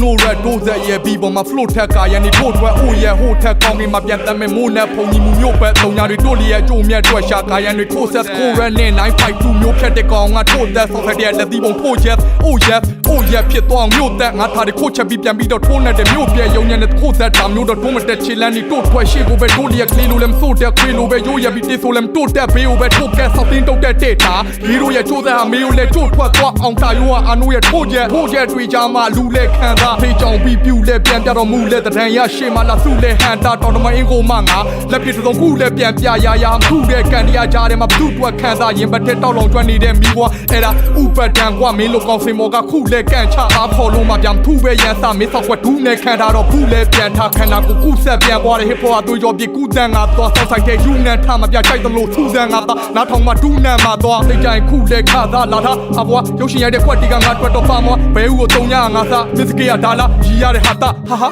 no red do that yeah be on my float ထက်ကရန်နေထို့ထွက်အိုးရဟိုထက်ကောင်းနေမှာပြန်တက်မဲ့မိုးနဲ့ဖုန်ကြီးမှုမျိုးပဲတုံညာတွေတို့လျက်ကြိုမြတ်တွေ့ရှာကာရန်တွေထို့ဆက်ကိုရနဲ့952မျိုးဖြတ်တဲ့ကောင်ငါထို့သက်ဆောက်ဖက်တဲ့လက်သီးပုံထို့ချက်အိုးရဖြစ်သွားမျိုးသက်ငါထားတဲ့ခိုးချက်ပြီးပြန်ပြီးတော့ထိုးနေတဲ့မျိုးပြဲယုံညံတဲ့ခိုးသက်တာမျိုးတော့ထိုးမတက်ချီလန်းနေတို့ထွက်ရှိကိုပဲတို့လျက်ကလေးလိုလည်းမစိုးတဲ့ခွေလိုပဲရိုးရပြီးတေးဆိုလည်းမတို့တက်ဘေးကိုပဲထိုးကဲဆောက်တင်းတုတ်တဲ့တေတာဟီရိုရဲ့ချိုးသက်ဟာမေးကိုလည်းတို့ထွက်သွားအောင်တာရိုးကအနိုးရဲ့ထိုးချက်တွေ့ကြမှာလူလဲခံတာဖေးကြောင်ပြီးပြူလဲပြန်ပြတော့မူလဲတဒံရရှေ့မှာလာစုလဲဟန်တာတော်တော်မအင်ကိုမငါလက်ပြတုံခုလဲပြန်ပြရာခုတဲ့ကန်တရားကြားထဲမှာဘသူ့တွက်ခံစားရင်ပတ်တဲ့တောက်လောင်ကျွမ်းနေတဲ့မိဘအဲ့ဒါဥပဒံကွာမင်းလိုကောင်စင်မော်ကခုလဲကန်ချအားဖော်လုံးမှာပြန်ဖူးပဲရန်စမင်းဆောက်ွက်ဒူးနဲ့ခံတာတော့ဘူးလဲပြန်ထားခန္ဓာကိုကုဆက်ပြန်သွားတဲ့ hip hop အသွေးကြောပြကူတန်ငါသွားဆောက်ဆိုင်တဲ့ယူနန်ထားမှာပြချိုက်တယ်လို့ထူစံငါသားနားထောင်မှာဒူးနန်မှာသွားသိကြရင်ခုလဲခါသားလာထားအဘွားရုပ်ရှင်ရိုက်တဲ့ခွက်တီကငါတွက်တော့ပါမောဘဲဦးကိုတုံညာငါစားမစ္စကေရဒါလာရီရတဲ့ဟာတာဟာ